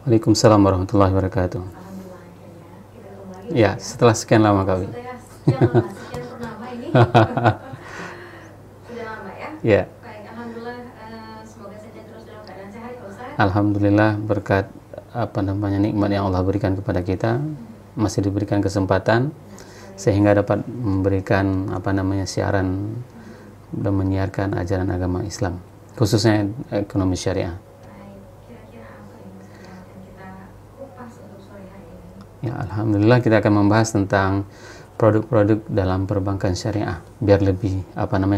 Waalaikumsalam warahmatullahi wabarakatuh. Alhamdulillah akhirnya kita kembali. Ya, setelah sekian lama kami. Sekian purnama ini. Sudah lama ya? Ya, Baik, alhamdulillah, semoga saja terus dalam keadaan sehat ya Ustaz. alhamdulillah berkat nikmat yang Allah berikan kepada kita, masih diberikan kesempatan sehingga dapat memberikan siaran dan menyiarkan ajaran agama Islam, khususnya ekonomi syariah. Baik, kira-kira apa yang akan kita kupas untuk sore hari ini? Ya, alhamdulillah kita akan membahas tentang produk-produk dalam perbankan syariah biar lebih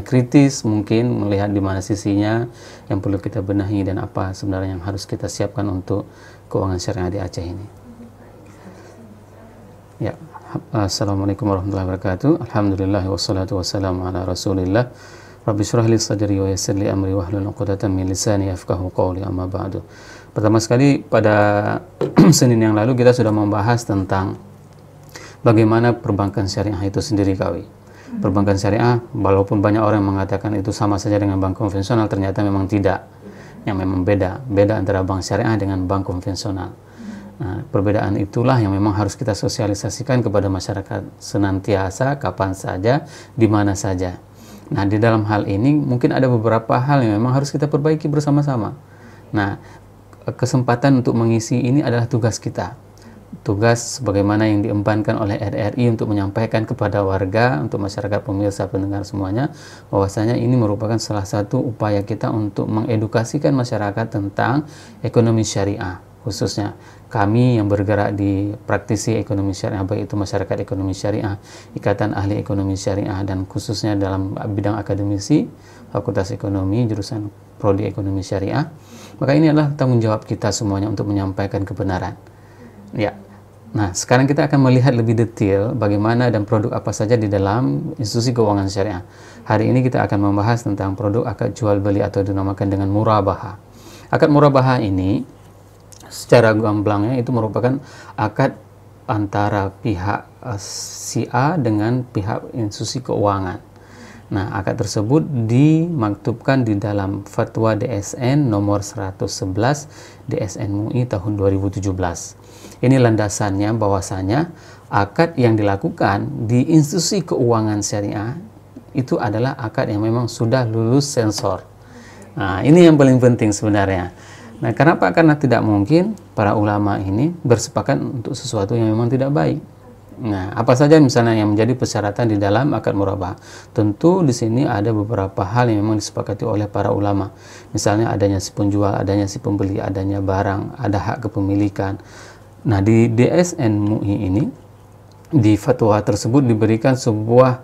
kritis mungkin melihat di mana sisinya yang perlu kita benahi dan apa sebenarnya yang harus kita siapkan untuk keuangan syariah di Aceh ini. Ya, assalamualaikum warahmatullahi wabarakatuh. Alhamdulillah wassalatu wassalamu ala rasulillah. Rabbi syrah li sadri wa yassir li amri wahlul 'uqdatam min lisani yafqahu qawli, amma ba'du. Pertama sekali pada Senin yang lalu kita sudah membahas tentang bagaimana perbankan syariah itu sendiri kawi. Perbankan syariah, walaupun banyak orang yang mengatakan itu sama saja dengan bank konvensional, ternyata memang tidak. Yang memang beda antara bank syariah dengan bank konvensional. Nah, perbedaan itulah yang memang harus kita sosialisasikan kepada masyarakat senantiasa, kapan saja, di mana saja. Nah, di dalam hal ini mungkin ada beberapa hal yang memang harus kita perbaiki bersama-sama. Nah, kesempatan untuk mengisi ini adalah tugas kita. Tugas sebagaimana yang diembankan oleh RRI untuk menyampaikan kepada warga, untuk masyarakat pemirsa pendengar semuanya, bahwasanya ini merupakan salah satu upaya kita untuk mengedukasikan masyarakat tentang ekonomi syariah. Khususnya kami yang bergerak di praktisi ekonomi syariah, baik itu masyarakat ekonomi syariah, ikatan ahli ekonomi syariah, dan khususnya dalam bidang akademisi, fakultas ekonomi, jurusan prodi ekonomi syariah. Maka ini adalah tanggung jawab kita semuanya untuk menyampaikan kebenaran. Ya. Nah, sekarang kita akan melihat lebih detail bagaimana dan produk apa saja di dalam institusi keuangan syariah. Hari ini kita akan membahas tentang produk akad jual beli atau dinamakan dengan murabaha. Akad murabaha ini secara gamblangnya itu merupakan akad antara pihak si A dengan pihak institusi keuangan. Nah, akad tersebut dimaktubkan di dalam Fatwa DSN nomor 111 DSN MUI tahun 2017. Ini landasannya bahwasanya akad yang dilakukan di institusi keuangan syariah itu adalah akad yang memang sudah lulus sensor. Nah, ini yang paling penting sebenarnya. Nah, kenapa? Karena tidak mungkin para ulama ini bersepakat untuk sesuatu yang memang tidak baik. Nah, apa saja misalnya yang menjadi persyaratan di dalam akad murabaha? Tentu di sini ada beberapa hal yang memang disepakati oleh para ulama. Misalnya adanya si penjual, adanya si pembeli, adanya barang, ada hak kepemilikan. Nah, di DSN MUI ini, di fatwa tersebut diberikan sebuah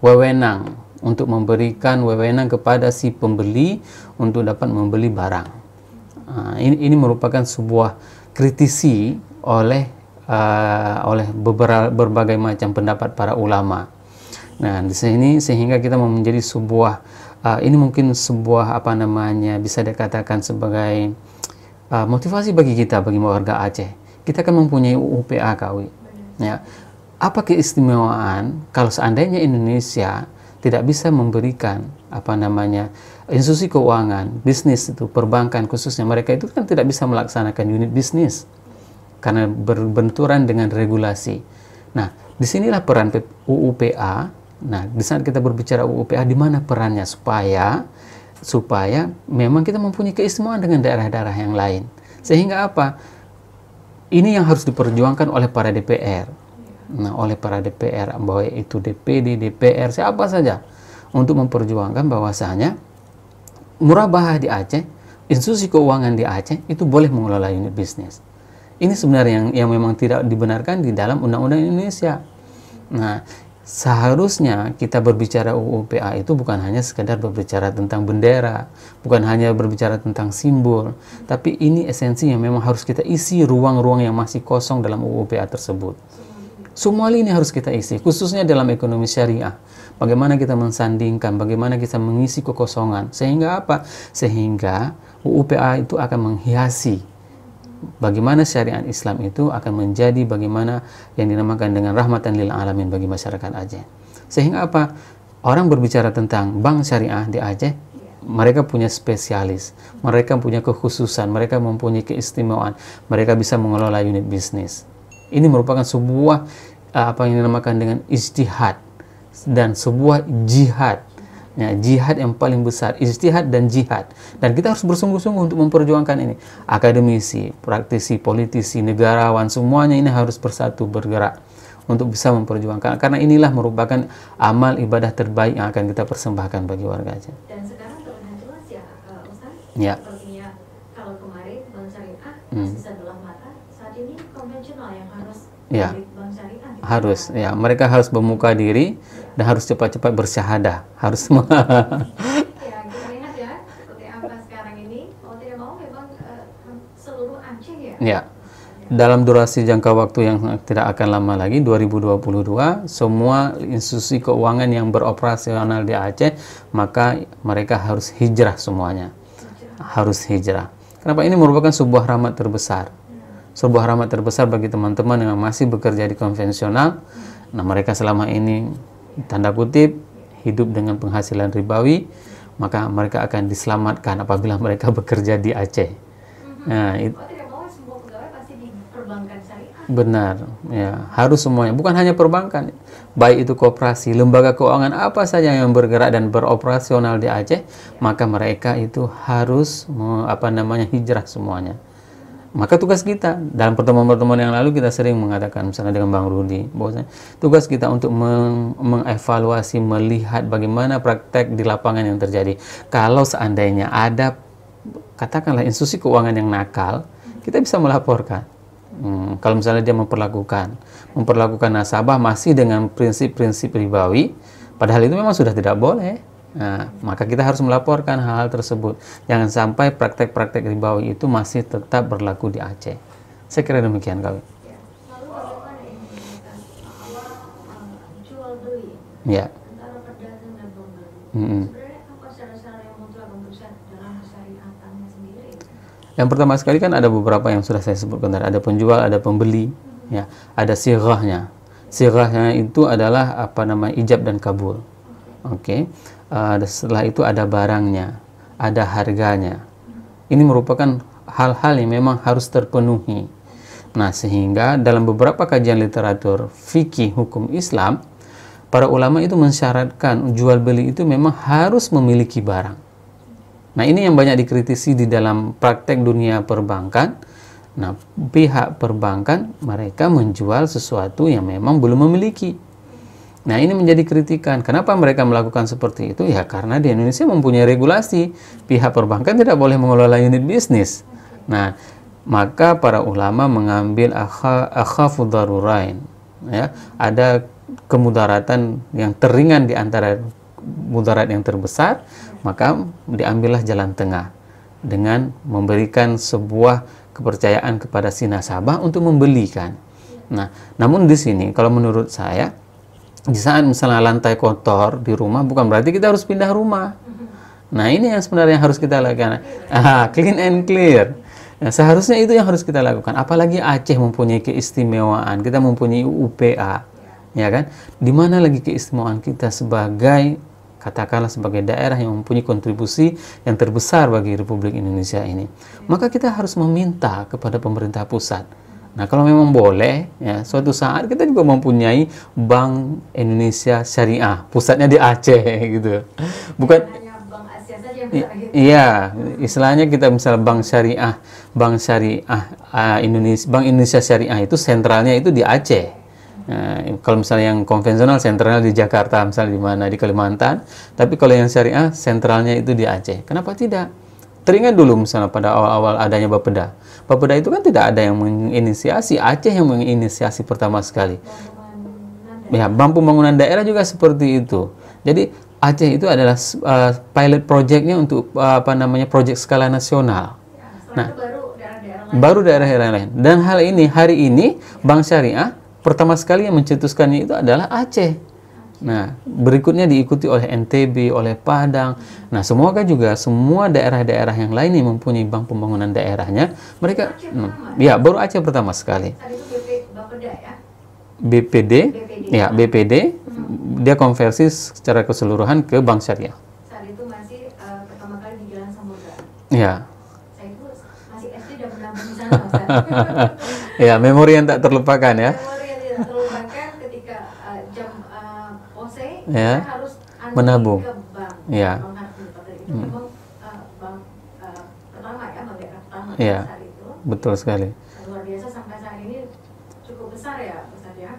wewenang untuk memberikan wewenang kepada si pembeli untuk dapat membeli barang. Ini merupakan sebuah kritisi oleh berbagai macam pendapat para ulama. Nah, di sini sehingga kita menjadi sebuah ini mungkin sebuah bisa dikatakan sebagai motivasi bagi kita, bagi warga Aceh. Kita kan mempunyai UU PA KW. Ya. Apa keistimewaan kalau seandainya Indonesia tidak bisa memberikan institusi keuangan, bisnis itu, perbankan khususnya, mereka itu kan tidak bisa melaksanakan unit bisnis karena berbenturan dengan regulasi. Nah, disinilah peran UU PA. Nah, di saat kita berbicara UU PA, di mana perannya supaya memang kita mempunyai keistimewaan dengan daerah-daerah yang lain. Sehingga apa? Ini yang harus diperjuangkan oleh para DPR. Nah, oleh para DPR, bahwa itu DPD, DPR, siapa saja, untuk memperjuangkan bahwasanya murabahah di Aceh, institusi keuangan di Aceh itu boleh mengelola unit bisnis. Ini sebenarnya yang memang tidak dibenarkan di dalam undang-undang Indonesia. Nah, seharusnya kita berbicara UU PA itu bukan hanya sekedar berbicara tentang bendera, bukan hanya berbicara tentang simbol, tapi ini esensi yang memang harus kita isi ruang-ruang yang masih kosong dalam UU PA tersebut. Semua ini harus kita isi, khususnya dalam ekonomi syariah. Bagaimana kita mensandingkan, bagaimana kita mengisi kekosongan. Sehingga apa? Sehingga UU PA itu akan menghiasi bagaimana syariat Islam itu akan menjadi bagaimana yang dinamakan dengan rahmatan lil alamin bagi masyarakat Aceh. Sehingga apa? Orang berbicara tentang bank syariah di Aceh, mereka punya spesialis, mereka punya kekhususan, mereka mempunyai keistimewaan, mereka bisa mengelola unit bisnis. Ini merupakan sebuah apa yang dinamakan dengan ijtihad dan sebuah jihad. Ya, jihad yang paling besar, ijtihad dan jihad. Dan kita harus bersungguh-sungguh untuk memperjuangkan ini. Akademisi, praktisi, politisi, negarawan, semuanya ini harus bersatu bergerak untuk bisa memperjuangkan. Karena inilah merupakan amal ibadah terbaik yang akan kita persembahkan bagi warga Aceh. Dan sekarang terlihat jelas ya, Ustaz, Ya. sepertinya kalau kemarin bank syariah masih sebelah mata, saat ini konvensional yang harus Ya. milik bank syariah. Gitu. Harus, ya, mereka harus membuka diri dan harus cepat-cepat bersyahadah. Harus Ya, kita lihat ya, seperti apa sekarang ini, mau tidak mau memang seluruh Aceh ya. ya. Dalam durasi jangka waktu yang tidak akan lama lagi, 2022, semua institusi keuangan yang beroperasional di Aceh, maka mereka harus hijrah semuanya. Harus hijrah. Kenapa? Ini merupakan sebuah rahmat terbesar. Sebuah rahmat terbesar bagi teman-teman yang masih bekerja di konvensional. Nah, mereka selama ini, tanda kutip, hidup dengan penghasilan ribawi, maka mereka akan diselamatkan apabila mereka bekerja di Aceh. Nah, itu Oh, tidak mau semua pegawai pasti di perbankan syariah. benar, ya, harus semuanya, bukan hanya perbankan, baik itu koperasi, lembaga keuangan apa saja yang bergerak dan beroperasional di Aceh, maka mereka itu harus hijrah semuanya. Maka tugas kita dalam pertemuan-pertemuan yang lalu kita sering mengatakan, misalnya dengan Bang Rudi, bahwasanya tugas kita untuk mengevaluasi, melihat bagaimana praktek di lapangan yang terjadi. Kalau seandainya ada, katakanlah, institusi keuangan yang nakal, kita bisa melaporkan. Kalau misalnya dia memperlakukan nasabah masih dengan prinsip-prinsip ribawi, padahal itu memang sudah tidak boleh. Nah, maka kita harus melaporkan hal-hal tersebut. Jangan sampai praktek-praktek ribawi itu masih tetap berlaku di Aceh. Saya kira demikian kali. Ya. Lalu bagaimana ini jual beli Ya. antara pedagang dan pembeli? Mm-mm. Sebenarnya apa syarat-syarat yang mutlak untuk dalam syariatannya sendiri? Yang pertama sekali kan ada beberapa yang sudah saya sebutkan tadi. Ada penjual, ada pembeli, ya. Ada sirahnya. Sirahnya itu adalah ijab dan kabul. Oke. Setelah itu ada barangnya, ada harganya. Ini merupakan hal-hal yang memang harus terpenuhi. Nah, sehingga dalam beberapa kajian literatur fikih hukum Islam, para ulama itu mensyaratkan jual beli itu memang harus memiliki barang. Nah, ini yang banyak dikritisi di dalam praktek dunia perbankan. Nah, pihak perbankan mereka menjual sesuatu yang memang belum memiliki. Nah, ini menjadi kritikan. Kenapa mereka melakukan seperti itu? Ya, karena di Indonesia mempunyai regulasi. Pihak perbankan tidak boleh mengelola unit bisnis. Nah, maka para ulama mengambil akhafu darurain. Ya, ada kemudaratan yang teringan di antara mudarat yang terbesar, maka diambillah jalan tengah dengan memberikan sebuah kepercayaan kepada si nasabah untuk membelikan. Nah, namun di sini kalau menurut saya, di saat misalnya lantai kotor di rumah, bukan berarti kita harus pindah rumah. Nah, ini yang sebenarnya harus kita lakukan. Clean and clear. Nah, seharusnya itu yang harus kita lakukan. Apalagi Aceh mempunyai keistimewaan. Kita mempunyai UPA. Ya kan? Di mana lagi keistimewaan kita sebagai, katakanlah, sebagai daerah yang mempunyai kontribusi yang terbesar bagi Republik Indonesia ini. Maka kita harus meminta kepada pemerintah pusat. Nah, kalau memang boleh, ya, suatu saat kita juga mempunyai Bank Indonesia Syariah, pusatnya di Aceh, gitu. Bukan hanya Bank Asia saja yang bisa gitu. iya, istilahnya kita misalnya Bank Syariah Indonesia, Bank Indonesia Syariah itu sentralnya itu di Aceh. Nah, kalau misalnya yang konvensional sentralnya di Jakarta, misalnya di mana, di Kalimantan, tapi kalau yang syariah sentralnya itu di Aceh. Kenapa tidak? Teringat dulu misalnya pada awal-awal adanya Bapeda. Bapeda itu kan tidak ada yang menginisiasi, Aceh yang menginisiasi pertama sekali. Ya, Bank Pembangunan Daerah juga seperti itu. Jadi Aceh itu adalah pilot projectnya untuk proyek skala nasional. Setelah itu baru daerah-daerah lain. Baru daerah-daerah lain. Dan hari ini Bank Syariah pertama sekali yang mencetuskannya itu adalah Aceh. Nah, berikutnya diikuti oleh NTB, oleh Padang. Nah, semoga juga semua daerah-daerah yang lain yang mempunyai bank pembangunan daerahnya, mereka, ya, baru Aceh pertama sekali. Saat itu Bapeda ya? BPD, ya, BPD, dia konversi secara keseluruhan ke Bank Syariah. Saat itu masih pertama kali di Jalan Samudra. Ya. Saya itu masih SD dan menabung di sana, Ustaz. Ya, memori yang tak terlupakan ya. Memori yang tidak terlupakan ketika jam pose, Ya. kita harus antri Menabung. ke bank. Ya. Bank Hartini. Padahal itu memang bank pertama ya, bank BRI pertama Ya. saat itu. Betul sekali. Luar biasa sampai saat ini cukup besar ya, Ustaz ya.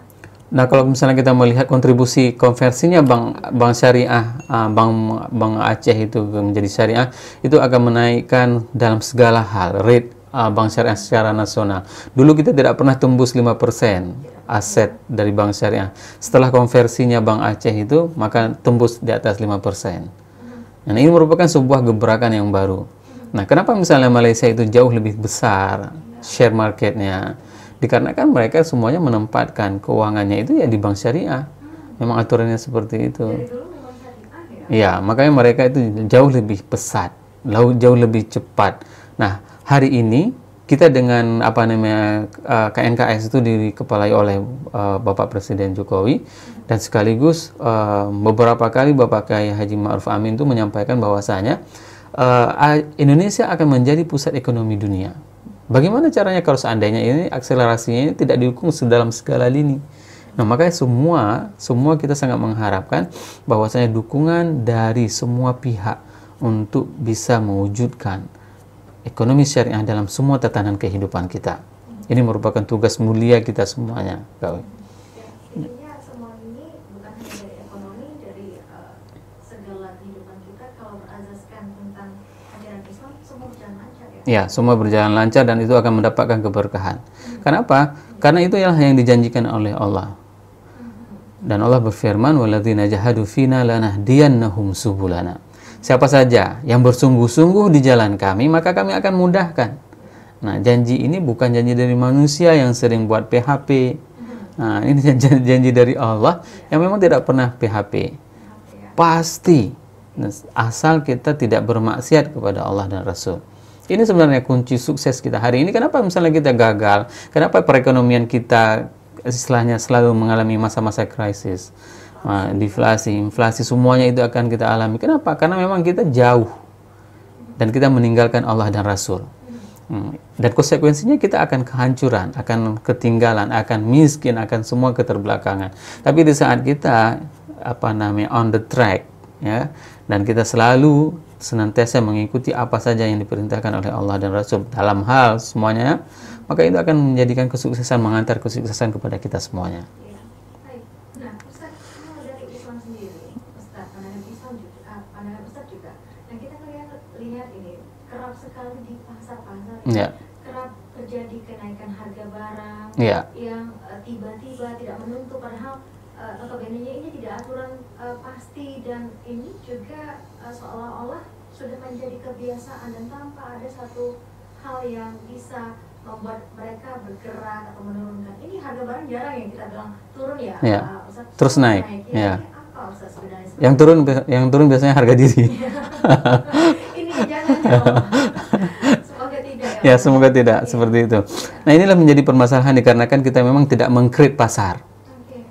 Nah, kalau misalnya kita melihat kontribusi konversinya bank syariah, bank Aceh itu menjadi syariah, itu akan menaikkan dalam segala hal rate bank syariah secara nasional. Dulu kita tidak pernah tembus 5% aset dari bank syariah. Setelah konversinya bank Aceh itu, maka tembus di atas 5%. Nah, ini merupakan sebuah gebrakan yang baru. Nah, kenapa misalnya Malaysia itu jauh lebih besar share marketnya? Dikarenakan mereka semuanya menempatkan keuangannya itu ya di bank syariah. Memang aturannya seperti itu. Dari dulu memang syariah ya. Ya, makanya mereka itu jauh lebih pesat, jauh lebih cepat. Nah, hari ini kita dengan KNKS itu dikepalai oleh Bapak Presiden Jokowi, dan sekaligus beberapa kali Bapak Kiai Haji Ma'ruf Amin itu menyampaikan bahwasanya Indonesia akan menjadi pusat ekonomi dunia. Bagaimana caranya kalau seandainya ini akselerasinya ini tidak didukung dalam segala lini? Nah, makanya semua kita sangat mengharapkan bahwasanya dukungan dari semua pihak untuk bisa mewujudkan ekonomi syariah dalam semua tatanan kehidupan kita. Ini merupakan tugas mulia kita semuanya. Intinya semua ini bukan hanya dari ekonomi, dari segala kehidupan kita. Kalau berazaskan tentang ajaran Islam, semua berjalan lancar ya. Ya, semua berjalan lancar dan itu akan mendapatkan keberkahan. Kenapa? Karena itu yang dijanjikan oleh Allah. Dan Allah berfirman, "Walladzina jahadu fina lanahdiyannahum subulana." Siapa saja yang bersungguh-sungguh di jalan kami, maka kami akan mudahkan. Nah, janji ini bukan janji dari manusia yang sering buat PHP. Nah, ini janji dari Allah yang memang tidak pernah PHP. Pasti, asal kita tidak bermaksiat kepada Allah dan Rasul. Ini sebenarnya kunci sukses kita hari ini. Kenapa misalnya kita gagal? Kenapa perekonomian kita istilahnya selalu mengalami masa-masa krisis? Deflasi, inflasi, semuanya itu akan kita alami. Kenapa? Karena memang kita jauh dan kita meninggalkan Allah dan Rasul. Dan konsekuensinya kita akan kehancuran, akan ketinggalan, akan miskin, akan semua keterbelakangan. Tapi di saat kita on the track, ya, dan kita selalu senantiasa mengikuti apa saja yang diperintahkan oleh Allah dan Rasul dalam hal semuanya, maka itu akan menjadikan kesuksesan, mengantar kesuksesan kepada kita semuanya. Ya. Kerap terjadi kenaikan harga barang ya. yang tiba-tiba tidak menentu, padahal notabene ini tidak aturan pasti, dan ini juga seolah-olah sudah menjadi kebiasaan dan tanpa ada satu hal yang bisa membuat mereka bergerak atau menurunkan. Ini harga barang jarang yang kita bilang turun ya, Ustaz, terus naik. Ya. Apa Ustaz sebenarnya? Yang turun biasanya harga diri. Ini jangan. Ya, semoga tidak seperti itu. Nah, inilah menjadi permasalahan dikarenakan kita memang tidak meng-create pasar.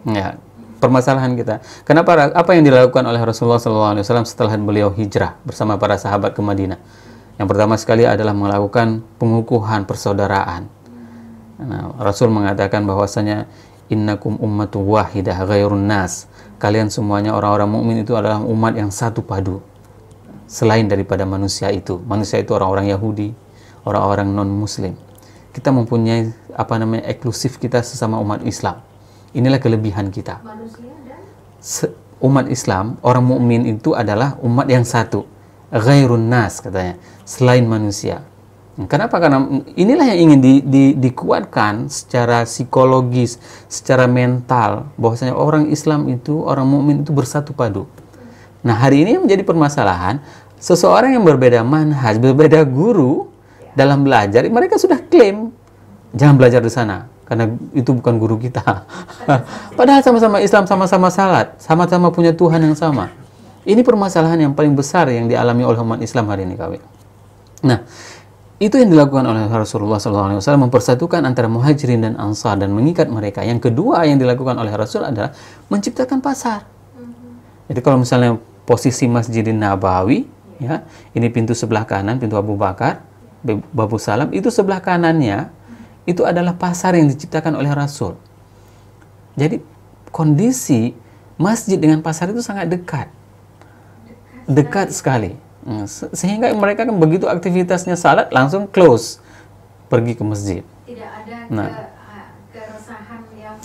Ya, permasalahan kita. Kenapa? Apa yang dilakukan oleh Rasulullah SAW setelah beliau hijrah bersama para sahabat ke Madinah? Yang pertama sekali adalah melakukan pengukuhan persaudaraan. Nah, Rasul mengatakan bahwasanya innakum ummatu wahidah ghairun nas. Kalian semuanya orang-orang mukmin itu adalah umat yang satu padu. Selain daripada manusia itu. Manusia itu orang-orang Yahudi, orang-orang non-Muslim. Kita mempunyai eksklusif kita sesama umat Islam. Inilah kelebihan kita. Manusia dan umat Islam, orang mukmin itu adalah umat yang satu. Ghairun nas katanya, selain manusia. Kenapa? Karena inilah yang ingin dikuatkan secara psikologis, secara mental, bahwasanya orang Islam itu, orang mukmin itu bersatu padu. Nah, hari ini menjadi permasalahan, seseorang yang berbeda manhaj, berbeda guru dalam belajar, mereka sudah klaim jangan belajar di sana karena itu bukan guru kita. Padahal sama-sama Islam, sama-sama salat, sama-sama punya Tuhan yang sama. Ini permasalahan yang paling besar yang dialami oleh umat Islam hari ini, kawan. Nah, itu yang dilakukan oleh Rasulullah SAW, mempersatukan antara muhajirin dan ansar dan mengikat mereka. Yang kedua yang dilakukan oleh Rasul adalah menciptakan pasar. Jadi kalau misalnya posisi Masjidin Nabawi Ya, ini pintu sebelah kanan, pintu Abu Bakar, Babu Salam, itu sebelah kanannya itu adalah pasar yang diciptakan oleh Rasul. Jadi kondisi masjid dengan pasar itu sangat dekat. Dekat sekali. Sehingga mereka kan begitu aktivitasnya salat langsung close, pergi ke masjid. Tidak ada keresahan yang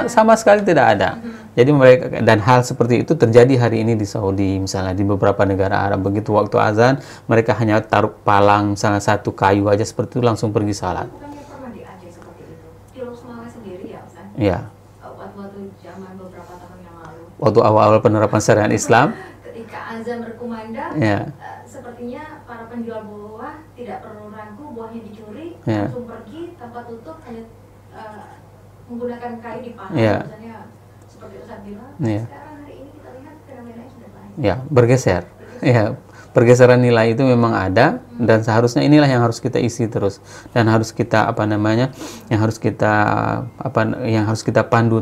sama sekali tidak ada. Jadi mereka, dan hal seperti itu terjadi hari ini di Saudi, misalnya di beberapa negara Arab, begitu waktu azan mereka hanya taruh palang salah satu kayu aja seperti itu langsung pergi salat. Bukannya pernah di Aceh seperti itu? Di Losmawe sendiri ya Ustaz? Ya. Waktu zaman beberapa tahun yang lalu. Waktu awal-awal penerapan syariat Islam. Ketika azan berkumandang, Ya. Sepertinya para penjual buah tidak perlu ragu, buahnya dicuri, Ya. langsung pergi tanpa tutup, hanya menggunakan kayu di paha, Ya. misalnya seperti Ustaz bilang. Ya. Sekarang hari ini kita lihat fenomenanya sudah lain. Ya, bergeser. Ya, pergeseran nilai itu memang ada, dan seharusnya inilah yang harus kita isi terus, dan harus kita yang harus kita pandu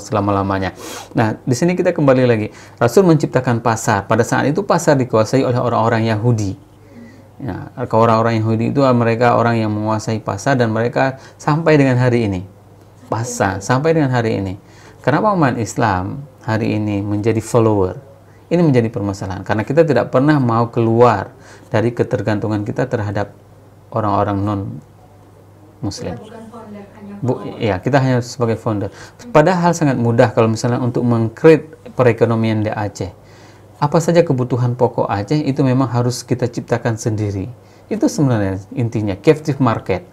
selama-lamanya. Nah, di sini kita kembali lagi. Rasul menciptakan pasar. Pada saat itu pasar dikuasai oleh orang-orang Yahudi. Ya, orang-orang Yahudi itu mereka orang yang menguasai pasar, dan mereka sampai dengan hari ini. Sampai dengan hari ini. Kenapa umat Islam hari ini menjadi follower? Ini menjadi permasalahan karena kita tidak pernah mau keluar dari ketergantungan kita terhadap orang-orang non-Muslim. Ya, kita hanya sebagai founder. Padahal sangat mudah kalau misalnya untuk meng-create perekonomian di Aceh. Apa saja kebutuhan pokok Aceh itu memang harus kita ciptakan sendiri. Itu sebenarnya intinya captive market.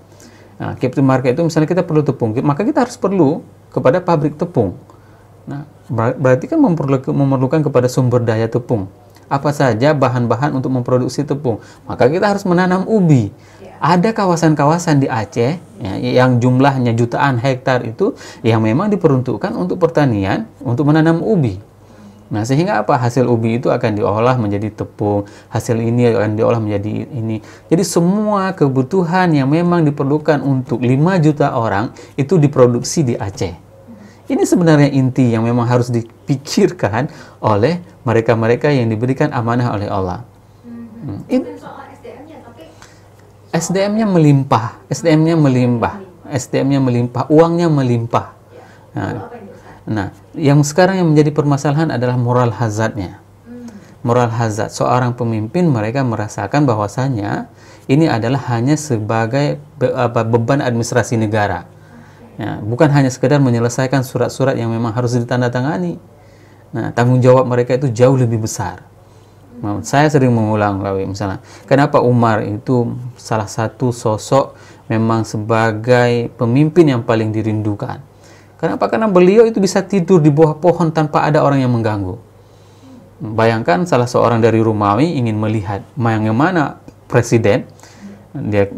Nah, captive market itu misalnya kita perlu tepung, maka kita harus perlu kepada pabrik tepung. Nah, berarti kan memerlukan kepada sumber daya tepung. Apa saja bahan-bahan untuk memproduksi tepung? Maka kita harus menanam ubi. Ada kawasan-kawasan di Aceh ya, yang jumlahnya jutaan hektar itu yang memang diperuntukkan untuk pertanian, untuk menanam ubi. Nah, sehingga apa? Hasil ubi itu akan diolah menjadi tepung, hasil ini akan diolah menjadi ini. Jadi semua kebutuhan yang memang diperlukan untuk 5 juta orang itu diproduksi di Aceh. Ini sebenarnya inti yang memang harus dipikirkan oleh mereka-mereka yang diberikan amanah oleh Allah. Soal SDM-nya, tapi SDM-nya melimpah, SDM-nya melimpah, uangnya melimpah. Nah, yang sekarang yang menjadi permasalahan adalah moral hazardnya. Moral hazard, seorang pemimpin mereka merasakan bahwasannya ini adalah hanya sebagai beban administrasi negara. Ya, bukan hanya sekedar menyelesaikan surat-surat yang memang harus ditandatangani. Nah, tanggung jawab mereka itu jauh lebih besar. Saya sering mengulang, misalnya, kenapa Umar itu salah satu sosok memang sebagai pemimpin yang paling dirindukan. Kenapa? Karena beliau itu bisa tidur di bawah pohon tanpa ada orang yang mengganggu. Bayangkan salah seorang dari Romawi ingin melihat bagaimana presiden,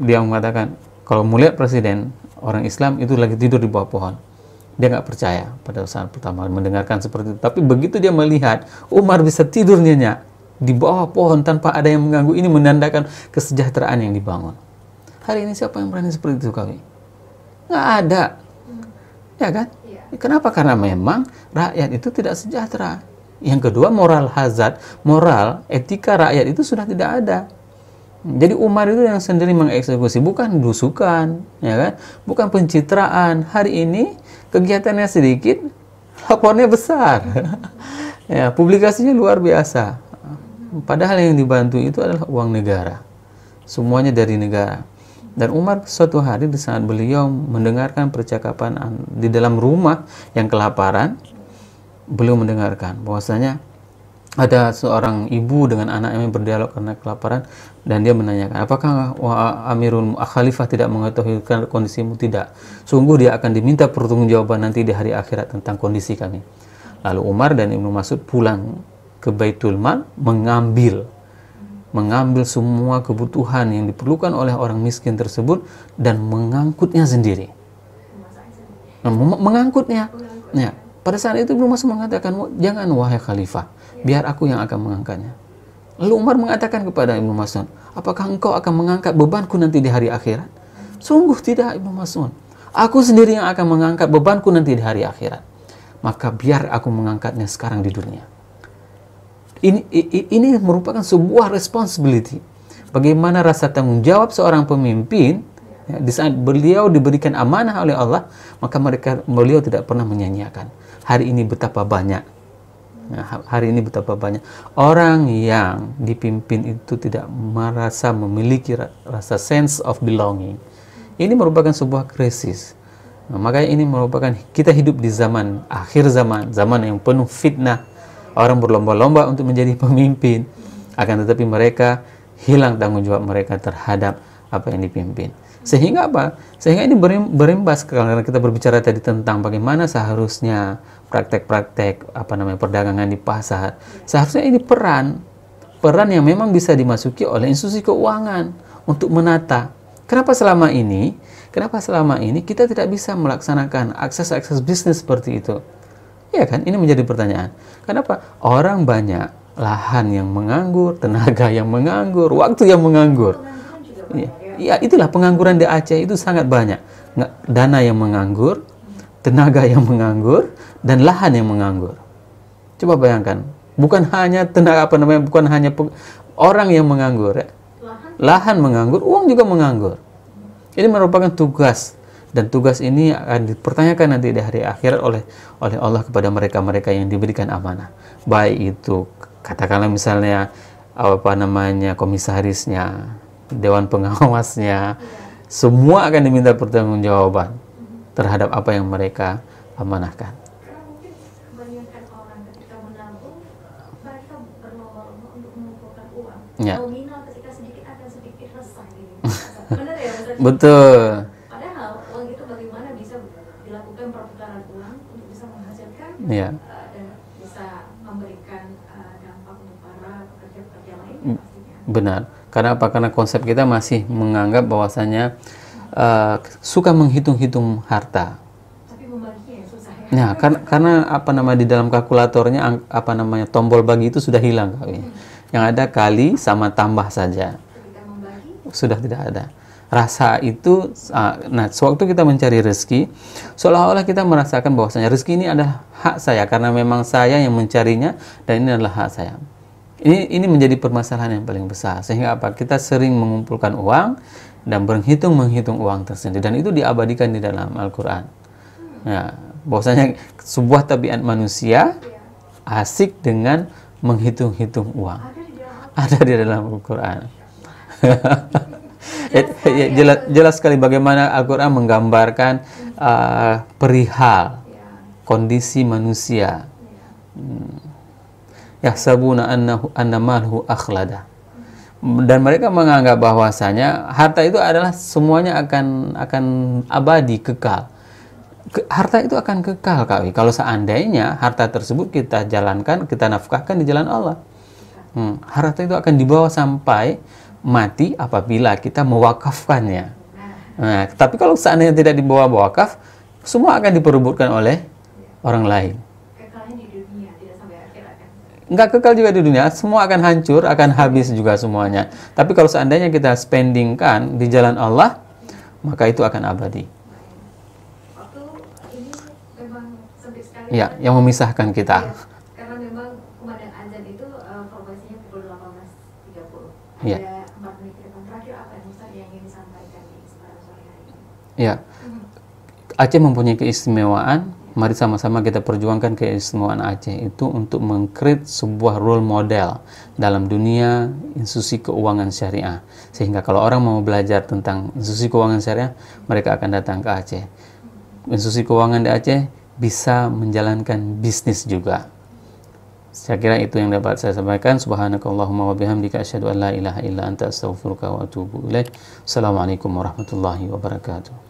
dia mengatakan, kalau melihat presiden orang Islam itu lagi tidur di bawah pohon, dia nggak percaya pada saat pertama mendengarkan seperti itu. Tapi begitu dia melihat Umar bisa tidur nyenyak di bawah pohon tanpa ada yang mengganggu, ini menandakan kesejahteraan yang dibangun. Hari ini siapa yang berani seperti itu kami? Nggak ada, ya kan? Kenapa? Karena memang rakyat itu tidak sejahtera. Yang kedua, moral hazard, moral etika rakyat itu sudah tidak ada. Jadi Umar itu yang sendiri mengeksekusi, bukan dusukan, ya kan? Bukan pencitraan. Hari ini kegiatannya sedikit, lapornya besar. Ya, publikasinya luar biasa. Padahal yang dibantu itu adalah uang negara. Semuanya dari negara. Dan Umar suatu hari di saat beliau mendengarkan percakapan di dalam rumah yang kelaparan, beliau mendengarkan bahwasanya ada seorang ibu dengan anaknya yang berdialog karena kelaparan, dan dia menanyakan, apakah Amirul Khalifah tidak mengetahui kondisimu? Tidak. Sungguh dia akan diminta pertanggungjawaban nanti di hari akhirat tentang kondisi kami. Lalu Umar dan Ibnu Mas'ud pulang ke Baitul Mal, mengambil semua kebutuhan yang diperlukan oleh orang miskin tersebut dan mengangkutnya sendiri. Mengangkutnya. Ya. Pada saat itu Ibnu Mas'ud mengatakan, jangan wahai Khalifah, biar aku yang akan mengangkatnya. Lalu Umar mengatakan kepada Ibnu Mas'ud, apakah engkau akan mengangkat bebanku nanti di hari akhirat? Sungguh tidak, Ibnu Mas'ud. Aku sendiri yang akan mengangkat bebanku nanti di hari akhirat. Maka biar aku mengangkatnya sekarang di dunia. Ini merupakan sebuah responsibility. Bagaimana rasa tanggung jawab seorang pemimpin, ya, di saat beliau diberikan amanah oleh Allah, maka beliau tidak pernah menyanyiakan. Hari ini betapa banyak, hari ini betapa banyak orang yang dipimpin itu tidak merasa memiliki rasa sense of belonging. Ini merupakan sebuah krisis. Makanya ini merupakan, kita hidup di akhir zaman yang penuh fitnah. Orang berlomba-lomba untuk menjadi pemimpin, akan tetapi mereka hilang tanggung jawab mereka terhadap apa yang dipimpin. Sehingga apa? Sehingga ini berimbas, karena kita berbicara tadi tentang bagaimana seharusnya praktek-praktek perdagangan di pasar. Seharusnya ini peran yang memang bisa dimasuki oleh institusi keuangan untuk menata. Kenapa selama ini kita tidak bisa melaksanakan akses bisnis seperti itu? Ya kan? Ini menjadi pertanyaan. Kenapa? Orang banyak, lahan yang menganggur, tenaga yang menganggur, waktu yang menganggur. Ya, itulah pengangguran di Aceh itu sangat banyak. Dana yang menganggur, tenaga yang menganggur, dan lahan yang menganggur. Coba bayangkan, bukan hanya orang yang menganggur, ya. Lahan menganggur, uang juga menganggur. Ini merupakan tugas, dan tugas ini akan dipertanyakan nanti di hari akhirat oleh Allah kepada mereka yang diberikan amanah. Baik itu katakanlah misalnya komisarisnya, dewan pengawasnya, semua akan diminta pertanggungjawaban terhadap apa yang mereka amanahkan. Karena mungkin kebanyakan orang ketika menabung, mereka berlomba-lomba untuk mengumpulkan uang. Ya. Nominal ketika sedikit akan sedikit resah gitu. Benar ya, Ustaz? Betul. Padahal uang itu bagaimana bisa dilakukan perputaran uang untuk bisa menghasilkan Ya. dan bisa memberikan dampak untuk para pekerja-pekerja lainnya pastinya. Benar. Karena apa? Karena konsep kita masih menganggap bahwasanya suka menghitung-hitung harta. Tapi membaginya yang susah ya. Nah, karena di dalam kalkulatornya tombol bagi itu sudah hilang, yang ada kali sama tambah saja. Ketika membagi, Sudah tidak ada. Rasa itu, sewaktu kita mencari rezeki, seolah-olah kita merasakan bahwasanya rezeki ini adalah hak saya karena memang saya yang mencarinya dan ini adalah hak saya. Ini menjadi permasalahan yang paling besar, sehingga apa? Kita sering mengumpulkan uang dan menghitung uang tersendiri, dan itu diabadikan di dalam Al-Quran. Ya, bahwasanya sebuah tabiat manusia asik dengan menghitung-hitung uang. Ada di dalam Al-Quran. Jelas sekali bagaimana Al-Quran menggambarkan perihal kondisi manusia. Yahsabuna anna malhu akhlada. Dan mereka menganggap bahwasanya harta itu adalah semuanya akan abadi, kekal. Harta itu akan kekal, kalau seandainya harta tersebut kita jalankan, kita nafkahkan di jalan Allah. Harta itu akan dibawa sampai mati apabila kita mewakafkannya. Nah, tapi kalau seandainya tidak dibawa wakaf, semua akan diperebutkan oleh orang lain. kekalnya di dunia, tidak sampai akhirat kan. Nggak kekal juga di dunia, semua akan hancur, akan habis juga semuanya. Tapi kalau seandainya kita spendingkan di jalan Allah, maka itu akan abadi. Waktu ini memang sempit sekali. Ya, yang memisahkan kita. Ya, karena memang kumandang azan itu formasinya pukul 18.30. Ya. Ada 4 menit ke depan. Terakhir apa yang Ustaz yang ingin disampaikan di kesempatan sore hari ini? Ya, Aceh mempunyai keistimewaan. Mari sama-sama kita perjuangkan keistimewaan Aceh itu untuk mengcreate sebuah role model dalam dunia institusi keuangan syariah. Sehingga kalau orang mau belajar tentang institusi keuangan syariah, mereka akan datang ke Aceh. Institusi keuangan di Aceh bisa menjalankan bisnis juga. Saya kira itu yang dapat saya sampaikan. Subhanakallahumma wa bihamdika asyhadu an la ilaha illa anta astaghfiruka wa atubu ilaik. Assalamualaikum warahmatullahi wabarakatuh.